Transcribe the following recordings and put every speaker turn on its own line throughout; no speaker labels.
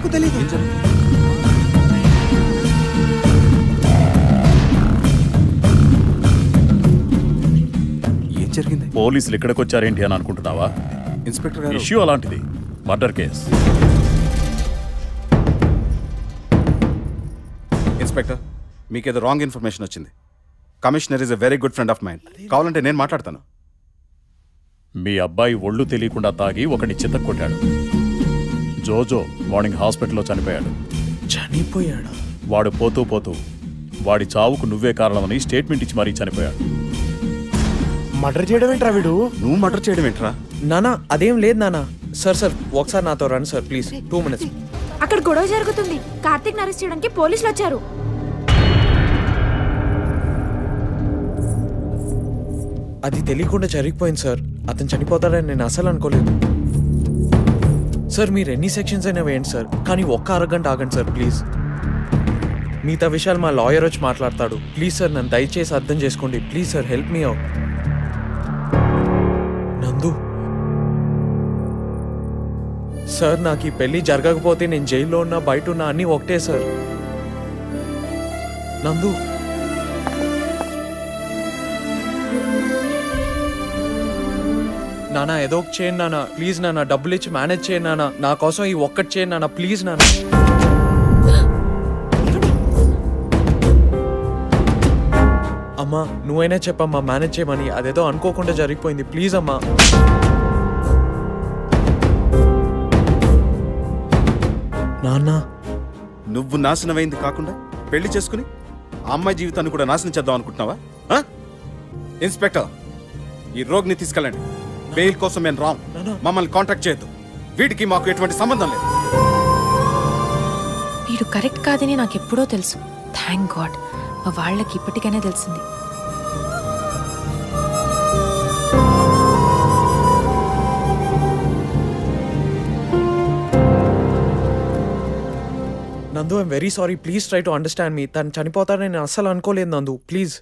నాకు తెలియదు. ఏం జరిగింది?
పోలీసులు ఇక్కడికి వచ్చారేంటి అని అనుకుంటున్నావా?
ఇన్స్పెక్టర్ గారు,
ఇష్యూ అలాంటిది, మర్డర్ కేస్.
ఇన్స్పెక్టర్, మీకేదో రాంగ్ ఇన్ఫర్మేషన్ వచ్చింది. Commissioner is a very good friend of mine. కావాలంటే నేను మాట్లాడతాను.
మీ అబ్బాయి ఒళ్ళు తెలియకుండా తాగి ఒకటి చిత్త కొట్టాడు. జోజో మార్నింగ్ హాస్పిటల్లో చనిపోయాడు.
చనిపోయాడా?
వాడు పోతూ పోతూ వాడి చావుకు నువ్వే కారణమని స్టేట్మెంట్ ఇచ్చి మరీ చనిపోయాడు.
మర్డర్ చేయడం ఏంట్రా వీడు?
నువ్వు మర్డర్ చేయడం ఏంట్రా?
నానా అదేం లేదు నానా. సార్ ఒకసారి నాతో రండి సార్ ప్లీజ్. 2 minutes.
అక్కడ గొడవ జరుగుతుంది. కార్తీక్ అరెస్ట్ చేయడానికి పోలీసులు వచ్చారు.
అది తెలియకుండా జరిగిపోయింది సార్. అతను చనిపోతాడని నేను అసలు అనుకోలేదు సార్. మీరు ఎన్ని సెక్షన్స్ అయినా వేయండి సార్, కానీ ఒక్క అరగంట ఆగండి సార్ ప్లీజ్. మిగతా విషయాలు మా లాయర్ వచ్చి మాట్లాడతాడు. ప్లీజ్ సార్, నన్ను దయచేసి అర్థం చేసుకోండి please sir. Help me out. నందు సార్, నాకు ఈ పెళ్లి జరగకపోతే నేను జైల్లో ఉన్నా బయట ఉన్నా అన్నీ ఒకటే సార్. నందు నానా, ఏదో ఒక చేయండి నానా ప్లీజ్. నానా డబ్బులు ఇచ్చి మేనేజ్ చేయండి నానా. నా కోసం ఈ ఒక్కటి చేయండి నానా ప్లీజ్. నానా అమ్మా, నువ్వైనా చెప్పమ్మా మేనేజ్ చేయమని. అదేదో అనుకోకుండా జరిగిపోయింది ప్లీజ్ అమ్మా. నాన్న,
నువ్వు నాశనమైంది కాకుండా పెళ్లి చేసుకుని ఆ అమ్మాయి జీవితాన్ని కూడా నాశనం చేద్దాం అనుకుంటున్నావా? ఇన్స్పెక్టర్, ఈ రోగిని తీసుకెళ్ళండి. బెయిల్ కోసం మేము రాం. మమ్మల్ని కాంటాక్ట్ చేయొద్దు. వీటికి మాకు ఎటువంటి సంబంధం లేదు.
వీడు కరెక్ట్ కాదని నాకు ఎప్పుడో తెలుసు. థ్యాంక్ గాడ్, మా వాళ్ళకి ఇప్పటికైనా తెలిసింది.
Nandu, I'm very sorry. Please try to understand me. తను చనిపోతాడని నేను అస్సలు అనుకోలేదు నందు, ప్లీజ్.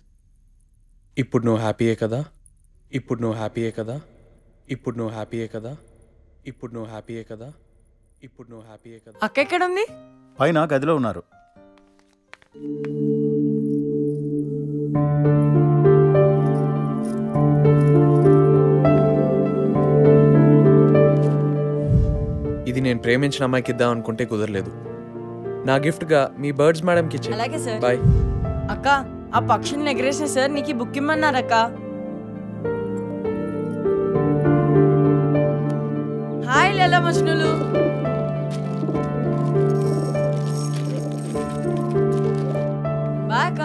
ఇప్పుడు నువ్వు హ్యాపీయే కదా? ఇప్పుడు నువ్వు హ్యాపీయే కదా? ఇప్పుడు నువ్వు హ్యాపీయే కదా? ఇప్పుడు నువ్వు హ్యాపీయే కదా? ఇప్పుడు నువ్వు హ్యాపీయే కదా?
అక్క ఎక్కడ ఉంది?
పైన గదిలో ఉన్నారు.
ఇది నేను ప్రేమించిన అమ్మాయికి ఇద్దాం అనుకుంటే కుదరలేదు. నా గిఫ్ట్ గా మీ బర్డ్స్ మేడం కి ఇచ్చే.
అలాగే సార్.
బాయ్.
అక్క, ఆ పక్షుల్ని ఎగరేసే సార్ నీకు బుక్ ఇమ్మన్నారక్క. హాయ్ లలా మజ్నులు. బాయ్ అక్క.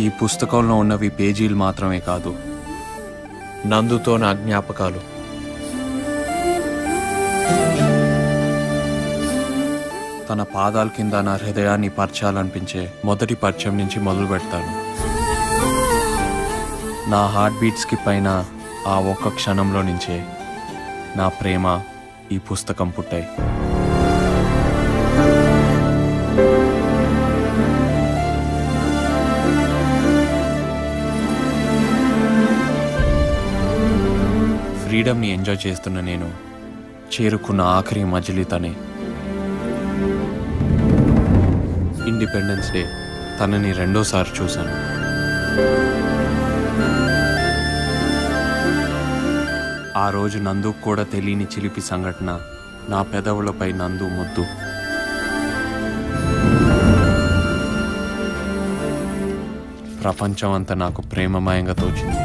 ఈ పుస్తకంలో ఉన్నవి పేజీలు మాత్రమే కాదు, నందుతో నా జ్ఞాపకాలు. తన పాదాల కింద నా హృదయాన్ని పరచాలనిపించే మొదటి పరిచయం నుంచి మొదలు పెడతాను. నా హార్ట్ బీట్స్కి పైన ఆ ఒక్క క్షణంలో నుంచే నా ప్రేమ ఈ పుస్తకం పుట్టాయి. ఫ్రీడమ్ని ఎంజాయ్ చేస్తున్న నేను చేరుకున్న ఆఖరి మజిలీ తనే. ఇండిపెండెన్స్ డే తనని రెండోసారి చూశాను. ఆ రోజు నందు కూడా తెలియని చిలిపి సంఘటన, నా పెదవులపై నందు ముద్దు. ప్రపంచం అంతా నాకు ప్రేమమయంగా తోచింది.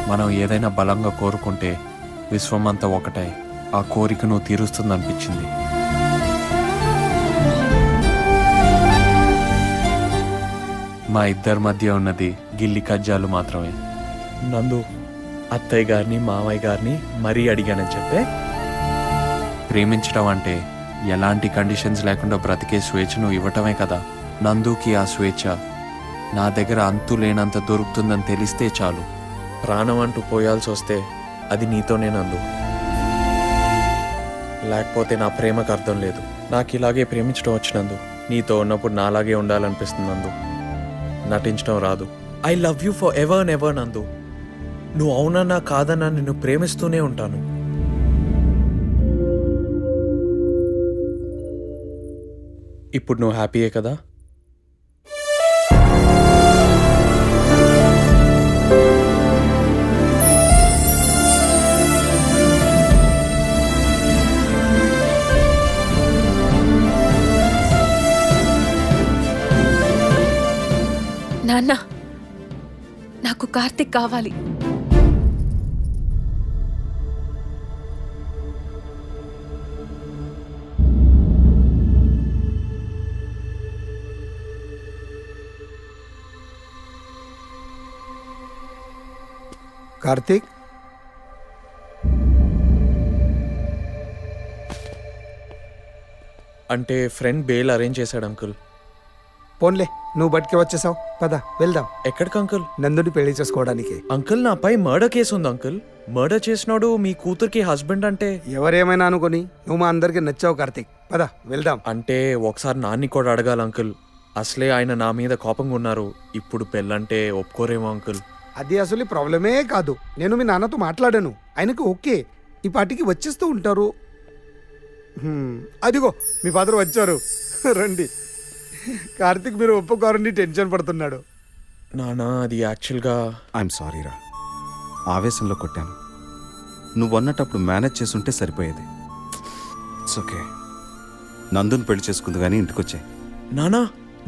మనం ఏదైనా బలంగా కోరుకుంటే విశ్వమంతా ఒకటై ఆ కోరికను తీరుస్తుందనిపించింది. మా ఇద్దరి మధ్య ఉన్నది గిల్లి కజ్జాలు మాత్రమే. నందు, అత్తయ్య గారిని మామయ్య గారిని మరీ అడిగానని చెప్పే. ప్రేమించడం అంటే ఎలాంటి కండిషన్స్ లేకుండా బ్రతికే స్వేచ్ఛను ఇవ్వటమే కదా. నందుకి ఆ స్వేచ్ఛ నా దగ్గర అంతు లేనంత దొరుకుతుందని తెలిస్తే చాలు. ప్రాణం అంటూ పోయాల్సి వస్తే అది నీతోనే నందు. లేకపోతే నా ప్రేమకు అర్థం లేదు. నాకు ఇలాగే ప్రేమించడం వచ్చినందు. నీతో ఉన్నప్పుడు నాలాగే ఉండాలనిపిస్తుంది నందు. నటించడం రాదు. I love you for ever never నందు. నువ్వు అవునన్నా కాదన్నా నిన్ను ప్రేమిస్తూనే ఉంటాను. ఇప్పుడు నువ్వు హ్యాపీయే కదా?
నాన్న, నాకు కార్తిక్ కావాలి.
కార్తీక్,
అంటే ఫ్రెండ్ బెయిల్ అరేంజ్ చేశాడు అంకుల్.
పోన్లే, నువ్వు బట్కే వచ్చేసావు. పద వెళ్దాం.
ఎక్కడికి అంకుల్?
నందుని పెళ్లి చేసుకోవడానికి.
అంకుల్, నాపై మర్డర్ కేసు ఉంది అంకుల్. మర్డర్ చేసినాడు మీ కూతురికి హస్బెండ్ అంటే.
ఎవరేమైనా అనుకొని నువ్వు మా అందరికి నచ్చావు కార్తీక్. పద వెళ్దాం.
అంటే ఒకసారి నాన్ని కూడా అడగాలి అంకుల్. అసలే ఆయన నా మీద కోపంగా ఉన్నారు. ఇప్పుడు పెళ్ళంటే ఒప్పుకోరేమో అంకుల్.
అది అసలు ప్రాబ్లమే కాదు. నేను మీ నాన్నతో మాట్లాడాను. ఆయనకు ఓకే. ఈ పార్టీకి వచ్చేస్తూ ఉంటారు. అదిగో మీ ఫాదర్ వచ్చారు. రండి. కార్తీక్ మీరు ఒప్పుకోరని టెన్షన్ పడుతున్నాడు.
నానా, అది యాక్చువల్గా
ఐఎమ్ సారీ రా, ఆవేశంలో కొట్టాను. నువ్వు అన్నటప్పుడు మేనేజ్ చేసుంటే సరిపోయేది. It's okay. నందుని పెళ్లి చేసుకుంది కానీ ఇంటికొచ్చాయి.
నానా,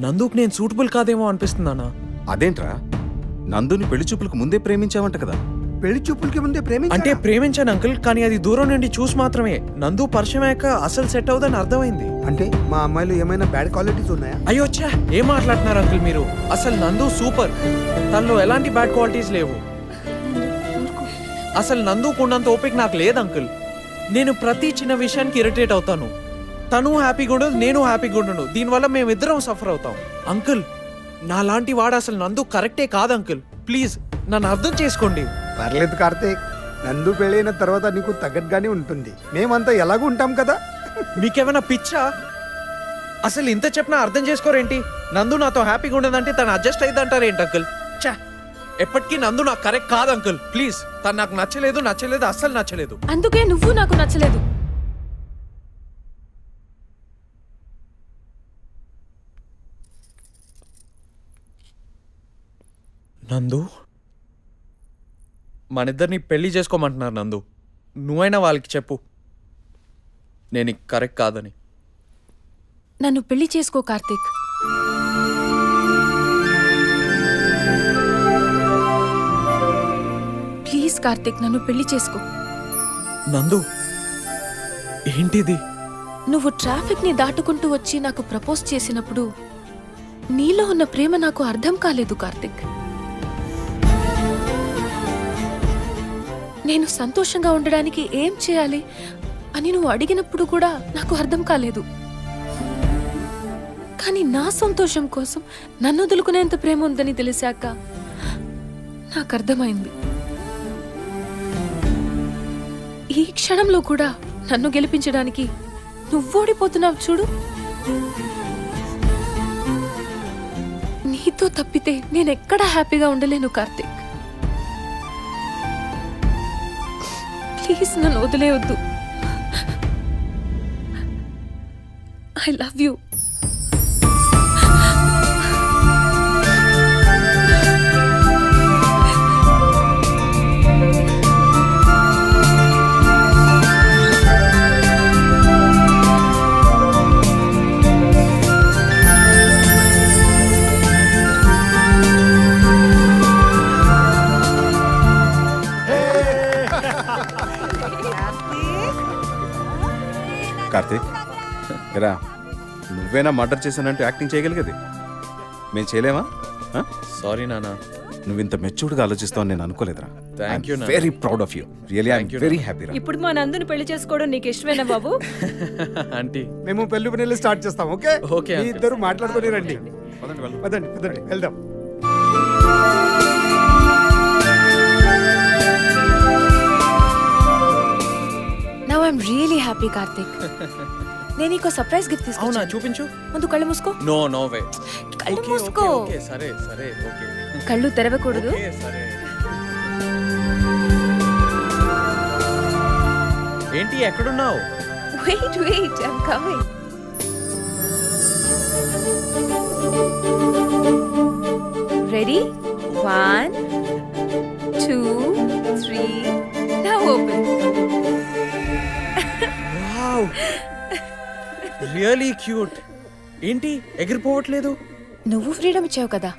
నందుకు నేను సూటబుల్ కాదేమో అనిపిస్తుంది నానా.
అదేంట్రా, నందుని పెళ్లి చూపులకు ముందే ప్రేమించావంట కదా?
పెళ్లి చూపులకి ముందే
అంటే ప్రేమించాను అంకుల్, కానీ అది దూరం నుండి చూసి మాత్రమే. నందు పరిచయం అయ్యాక అసలు సెట్ అవుదని అర్థమైంది.
అంటే మా అమ్మాయిలు ఏమైనా బ్యాడ్ క్వాలిటీస్ ఉన్నాయా?
అయ్యో ఛా, ఏం మాట్లాడుతున్నారు అంకుల్ మీరు? అసలు నందు సూపర్. తనలో ఎలాంటి బ్యాడ్ క్వాలిటీస్ లేవు. అసలు నందుకు ఉన్నంత ఓపిక నాకు లేదు అంకుల్. నేను ప్రతి చిన్న విషయానికి ఇరిటేట్ అవుతాను. తను హ్యాపీగా ఉండదు, నేను హ్యాపీగా ఉండను. దీనివల్ల మేమిద్దరం సఫర్ అవుతాం. అంకుల్, నాలాంటి వాడు అసలు నందు కరెక్టే కాదు అంకుల్. ప్లీజ్ నన్ను అర్థం చేసుకోండి.
పర్లేదు కార్తీక్, నందు పెళ్ళైన తర్వాత నీకు తగ్గట్టుగానే ఉంటుంది. మేమంతా ఎలాగూ ఉంటాం కదా.
మీకేమైనా పిచ్చా? అసలు ఇంత చెప్పినా అర్థం చేసుకోరేంటి? నందు నాతో హ్యాపీగా ఉండదంటే తను అడ్జస్ట్ అయ్యిద్దంటారేంటి అంకుల్? చా, ఎప్పటికీ నందు నాకు కరెక్ట్ కాదు అంకుల్. ప్లీజ్, తను నాకు నచ్చలేదు, అస్సలు నచ్చలేదు.
అందుకే నువ్వు నాకు నచ్చలేదు.
నందు, మనిద్దరిని పెళ్లి చేసుకోమంటున్నారు నందు. నువ్వైనా వాళ్ళకి చెప్పు నేను కరెక్ట్ కాదని.
నన్ను పెళ్లి చేసుకో కార్తిక్. ప్లీజ్ కార్తిక్, నన్ను పెళ్లి చేసుకో.
నందు, ఏంటిది?
నువ్వు ట్రాఫిక్ ని దాటుకుంటూ వచ్చి నాకు ప్రపోజ్ చేసినప్పుడు నీలో ఉన్న ప్రేమ నాకు అర్థం కాలేదు కార్తిక్. నేను సంతోషంగా ఉండడానికి ఏం చేయాలి అని నువ్వు అడిగినప్పుడు కూడా నాకు అర్థం కాలేదు. కానీ నా సంతోషం కోసం నన్ను వదులుకునేంత ప్రేమ ఉందని తెలిసాక నాకు అర్థమైంది. ఈ క్షణంలో కూడా నన్ను గెలిపించడానికి నువ్వు ఓడిపోతున్నావు చూడు. నీతో తప్పితే నేనెక్కడా హ్యాపీగా ఉండలేను కార్తిక్. ప్లీజ్ నన్ను వదిలేయొద్దు. I love you.
కార్తీక్, ఎరా నువ్వేనా మర్డర్ చేశానంటూ యాక్టింగ్ చేయగలిగేది? మేము చేయలేమా?
సారీ నానా.
నువ్వు ఇంత మెచ్యూర్డ్గా ఆలోచిస్తావు నేను అనుకోలేదురా.
Thank you.
Very proud of you. Really I'm very happy రా.
ఇప్పుడు మా నందుని పెళ్లి చేసుకోవడం నీకు ఇష్టమేనా బాబు?
ఆంటీ
మేము పెళ్లి పనులు స్టార్ట్ చేస్తాం. ఓకే
ఓకే,
మీ
uncle.
ఇద్దరు మాట్లాడుకొని రండి. పదండి పదండి వెళ్దాం.
Now I'm really happy Karthik. నేను నీకు సర్ప్రైజ్ గిఫ్ట్
అవునా?
తీసుకున్నా.
చూపించు.
ముందు కళ్ళు మూసుకో.
No no way.
కళ్ళు మూసుకో.
ఓకే సరే సరే ఓకే.
కళ్ళు తెరవకూడదు.
ఓకే సరే. ఏంటి ఎక్కడున్నావు?
Wait I'm coming. Ready? 1 2 3 now open.
Wow, really cute. ఏంటి ఎగిరిపోవట్లేదు?
నువ్వు ఫ్రీడమ్ ఇచ్చావు కదా,